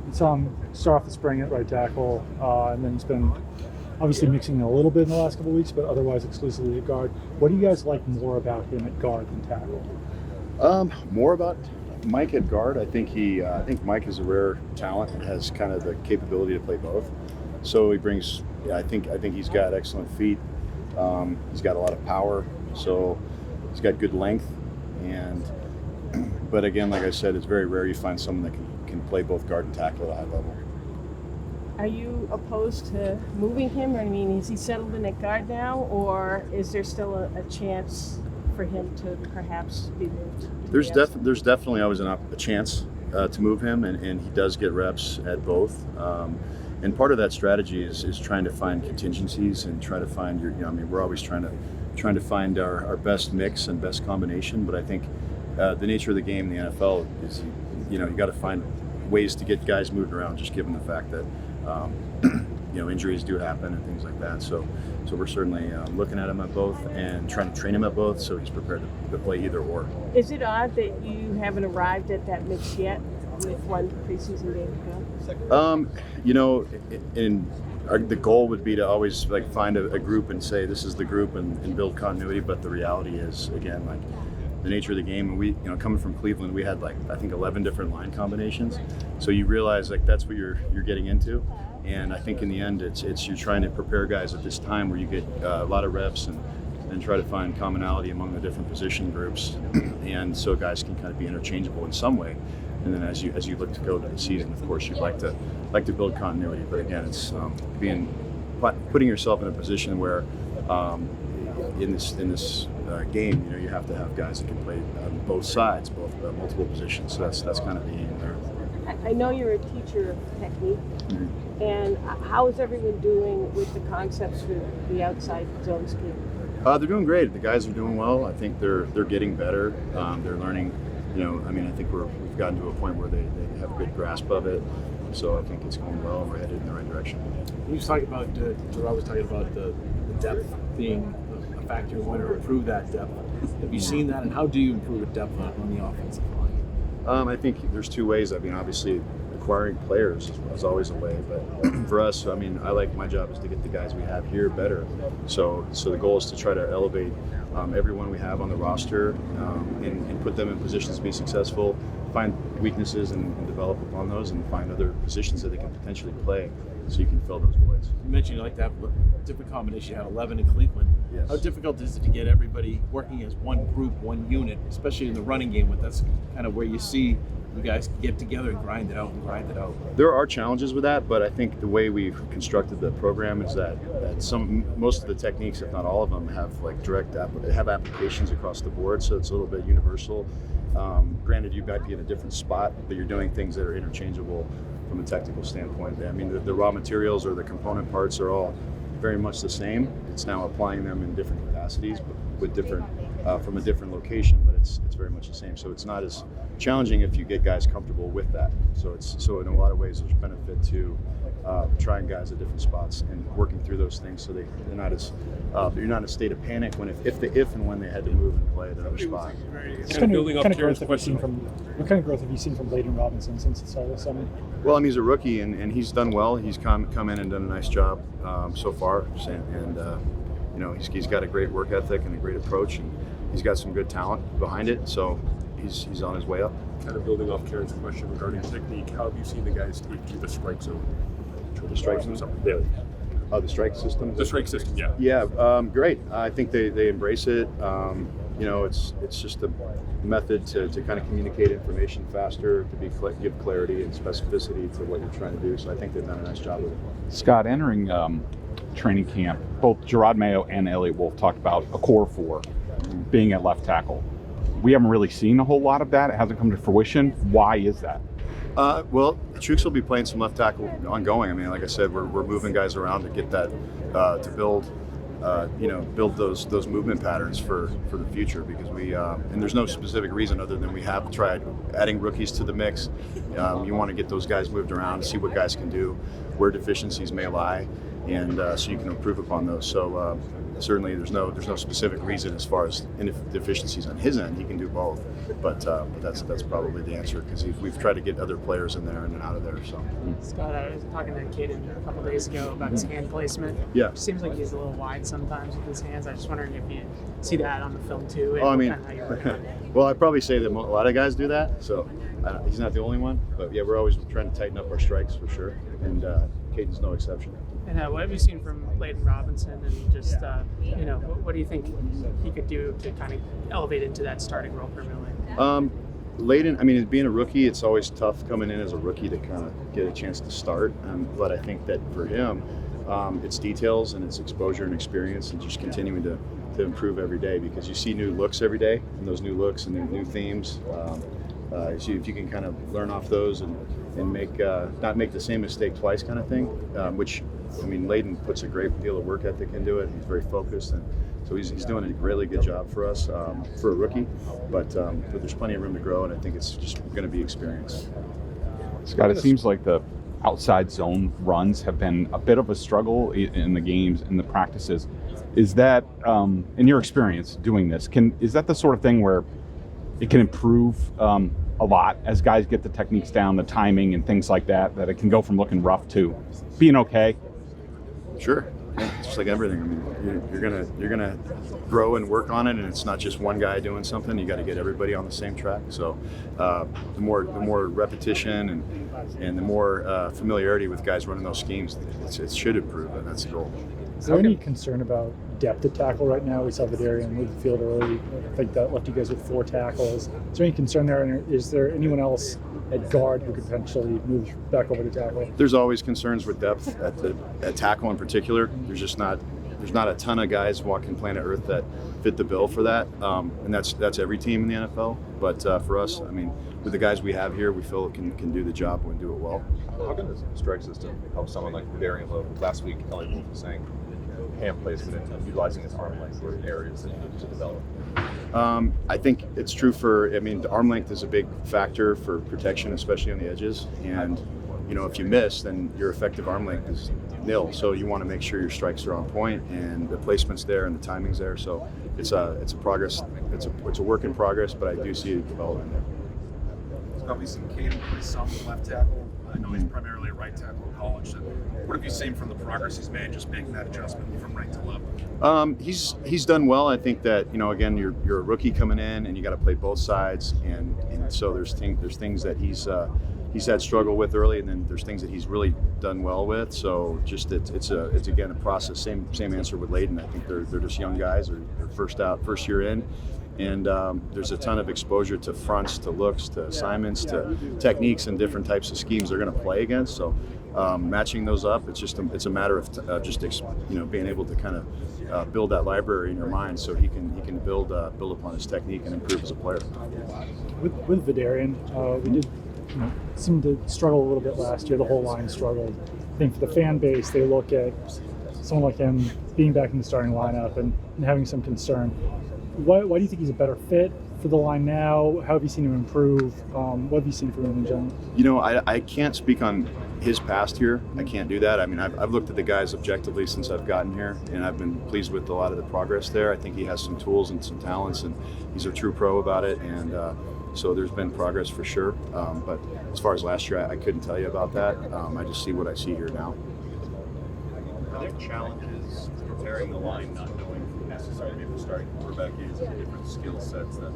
You saw him start off the spring at right tackle, and then he's been obviously mixing a little bit in the last couple of weeks, but otherwise exclusively at guard. What do you guys like more about him at guard than tackle? More about Mike at guard. I think Mike is a rare talent and has kind of the capability to play both. So he brings. Yeah, I think he's got excellent feet. He's got a lot of power. So he's got good length. But again, like I said, it's very rare you find someone that can play both guard and tackle at a high level. Are you opposed to moving him? I mean, is he settled in at guard now, or is there still a chance for him to perhaps be moved? There's definitely always a chance to move him, and he does get reps at both. And part of that strategy is trying to find contingencies and try to find we're always trying to find our best mix and best combination. But I think the nature of the game in the NFL is you got to find ways to get guys moved around, just given the fact that injuries do happen and things like that. So we're certainly looking at him at both and trying to train him at both, so he's prepared to play either or. Is it odd that you haven't arrived at that mix yet with one preseason game to go? The goal would be to always find a group and say this is the group and build continuity. But the reality is, again, the nature of the game, and we, coming from Cleveland, we had I think 11 different line combinations. So you realize that's what you're getting into. And I think in the end, it's you're trying to prepare guys at this time where you get a lot of reps and try to find commonality among the different position groups, and so guys can kind of be interchangeable in some way. And then as you look to go to the season, of course, you'd like to build continuity. But again, it's putting yourself in a position where in this game, you have to have guys that can play on both sides, both multiple positions. So that's kind of the aim there. I know you're a teacher of technique, Mm-hmm. and how is everyone doing with the concepts for the outside zone scheme? They're doing great. The guys are doing well. I think they're getting better. They're learning. I think we've gotten to a point where they have a good grasp of it. So I think it's going well, and we're headed in the right direction. You was talking about, Gerard was talking about the depth being a factor in wanting to improve that depth. Have you seen that, and how do you improve the depth on the offensive line? I think there's two ways. Obviously, acquiring players is always a way, but for us, my job is to get the guys we have here better. So the goal is to try to elevate everyone we have on the roster and put them in positions to be successful, find weaknesses and develop upon those, and find other positions that they can potentially play so you can fill those voids. You mentioned you like to have a different combination. You had 11 in Cleveland. Yes. How difficult is it to get everybody working as one group, one unit, especially in the running game? That's kind of where you see you guys get together and grind it out. There are challenges with that, but I think the way we've constructed the program is that most of the techniques, if not all of them, have have applications across the board, so it's a little bit universal. Granted, you might be in a different spot, but you're doing things that are interchangeable from a technical standpoint. The raw materials or the component parts are all very much the same. It's now applying them in different capacities, but with different from a different location, but it's very much the same. So it's not as challenging if you get guys comfortable with that. So in a lot of ways, there's benefit to trying guys at different spots and working through those things, so they're not in a state of panic if and when they had to move and play at another spot. What kind of growth have you seen from Layden Robinson since the start of the summer? Well, he's a rookie and he's done well. He's come in and done a nice job so far, and he's got a great work ethic and a great approach, and he's got some good talent behind it. So he's on his way up. Kind of building off Karen's question regarding technique, how have you seen the guys take to the strike zone? The strike zone? The strike system? The strike system, yeah. Yeah, great. I think they embrace it. It's just a method to kind of communicate information faster, to give clarity and specificity to what you're trying to do. So I think they've done a nice job with it. Scott, entering training camp, both Gerard Mayo and Elliott Wolf talked about a core four being at left tackle. We haven't really seen a whole lot of that. It hasn't come to fruition. Why is that? Well, Trooks will be playing some left tackle ongoing. Like I said, we're moving guys around to get that to build those movement patterns for the future, because and there's no specific reason other than we have tried adding rookies to the mix. You want to get those guys moved around, see what guys can do, where deficiencies may lie, and so you can improve upon those. So certainly there's no specific reason as far as deficiencies on his end. He can do both, but that's probably the answer because we've tried to get other players in there and out of there. So Scott, I was talking to Caden a couple days ago about his hand placement. Yeah. It seems like he's a little wide sometimes with his hands. I was just wondering if you see that on the film too. And I mean, how you're working on it. well, I'd probably say that a lot of guys do that. So he's not the only one, but yeah, we're always trying to tighten up our strikes for sure, and Caden's no exception. And what have you seen from Layden Robinson, and just what do you think he could do to kind of elevate into that starting role permanently? Layden, I mean, being a rookie, it's always tough coming in as a rookie to kind of get a chance to start. But I think that for him, it's details and it's exposure and experience and just continuing to improve every day because you see new looks every day, and those new looks and new themes. So if you can kind of learn off those and make not make the same mistake twice kind of thing, which, I mean, Layden puts a great deal of work ethic into it. He's very focused, and so he's doing a really good job for us for a rookie. But there's plenty of room to grow, and I think it's just going to be experience. Scott, it seems like the outside zone runs have been a bit of a struggle in the games, in the practices. Is that, in your experience doing this, is that the sort of thing where it can improve a lot as guys get the techniques down, the timing and things like that it can go from looking rough to being okay? Sure. Yeah, it's just like everything. I mean, you're gonna grow and work on it, and it's not just one guy doing something. You got to get everybody on the same track. So the more repetition and the more familiarity with guys running those schemes, it should improve, and that's the goal. Is there any concern about depth at tackle right now? We saw Vidarian leave the field early. I think that left you guys with 4 tackles. Is there any concern there? And is there anyone else at guard who could potentially move back over to tackle? There's always concerns with depth at tackle in particular. There's not a ton of guys walking planet Earth that fit the bill for that, and that's every team in the NFL. But for us, I mean, with the guys we have here, we feel it can do the job and do it well. How can the strike system help someone like Vidarian Lowe? Last week, Elliot Wolf was saying hand placement and utilizing his arm length were areas that you need to develop. I think it's true the arm length is a big factor for protection, especially on the edges. And, if you miss, then your effective arm length is nil. So you want to make sure your strikes are on point and the placement's there and the timing's there. So it's a progress. It's a work in progress, but I do see it developing there. Scott, we've seen Caden play some left tackle. I know he's primarily a right tackle in college. So what have you seen from the progress he's made just making that adjustment from right to left? He's done well. I think that, again, you're a rookie coming in and you got to play both sides, and so there's things that he's had struggle with early, and then there's things that he's really done well with. So just it's again a process. Same answer with Layden. I think they're just young guys, or first year in. And there's a ton of exposure to fronts, to looks, to assignments, to techniques and different types of schemes they're going to play against. So matching those up, it's a matter of being able to kind of build that library in your mind so he can build upon his technique and improve as a player. With Vidarian, we did seem to struggle a little bit last year. The whole line struggled. I think for the fan base, they look at someone like him being back in the starting lineup and having some concern. Why do you think he's a better fit for the line now? How have you seen him improve? What have you seen from him in general? I can't speak on his past here. I can't do that. I mean, I've looked at the guys objectively since I've gotten here, and I've been pleased with a lot of the progress there. I think he has some tools and some talents, and he's a true pro about it. And so there's been progress for sure. But as far as last year, I couldn't tell you about that. I just see what I see here now. Are there challenges preparing the line, not knowing necessarily if the starting quarterback is and different skill sets that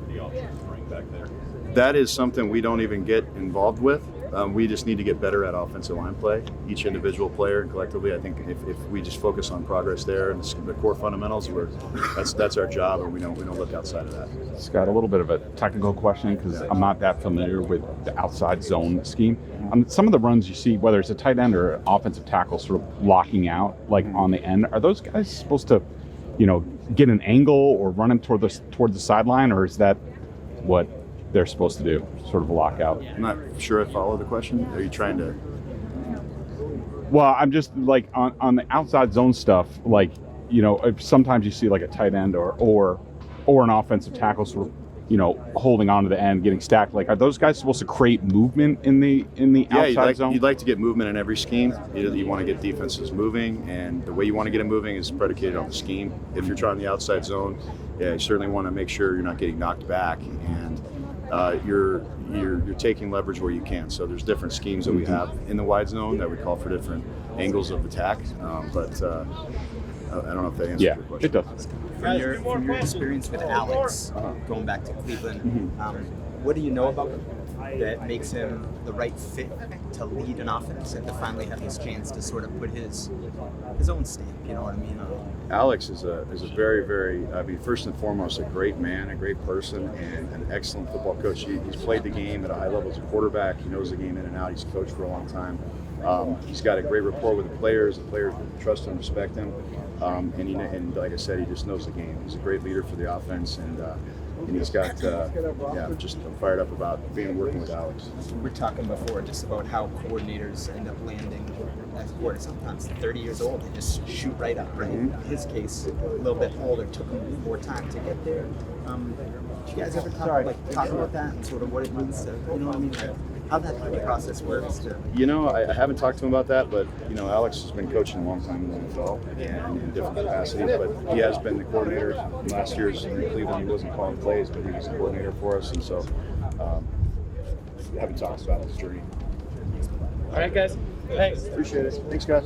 the options bring back there? That is something we don't even get involved with. We just need to get better at offensive line play, each individual player and collectively. I think if we just focus on progress there and the core fundamentals, that's our job, and we don't look outside of that. Scott, a little bit of a technical question because I'm not that familiar with the outside zone scheme. Some of the runs you see, whether it's a tight end or an offensive tackle, sort of locking out like on the end, are those guys supposed to, get an angle or run him toward the sideline, or is that what they're supposed to do, sort of a lockout? I'm not sure I follow the question. Are you trying to? Well, I'm just like on the outside zone stuff, like, if sometimes you see like a tight end or an offensive tackle sort of holding on to the end, getting stacked. Like, are those guys supposed to create movement in the outside zone? You'd like to get movement in every scheme. You want to get defenses moving, and the way you want to get them moving is predicated on the scheme. If you're trying the outside zone, you certainly want to make sure you're not getting knocked back, and you're taking leverage where you can. So there's different schemes that we have in the wide zone that we call for different angles of attack. But I don't know if that answers your question. It does. From your experience with Alex, going back to Cleveland, what do you know about him that makes him the right fit to lead an offense and to finally have his chance to sort of put his own stamp, you know what I mean? Alex is a very, very, first and foremost, a great man, a great person, and an excellent football coach. He's played the game at a high level as a quarterback. He knows the game in and out. He's coached for a long time. He's got a great rapport with the players. The players trust him, respect him. And like I said, he just knows the game. He's a great leader for the offense, and he's got, just fired up about working with Alex. We're talking before just about how coordinators end up landing as coordinators. Sometimes 30 years old, they just shoot right up, right? In his case, a little bit older, took him more time to get there. Did you guys ever talk about that and sort of what it means to, you know what I mean? Like, how that process works. I haven't talked to him about that, but Alex has been coaching a long time in the NFL and in different capacities. But he has been the coordinator. Last year's in Cleveland, he wasn't calling plays, but he was the coordinator for us, and so haven't talked about his journey. All right, guys. Thanks. Appreciate it. Thanks, guys.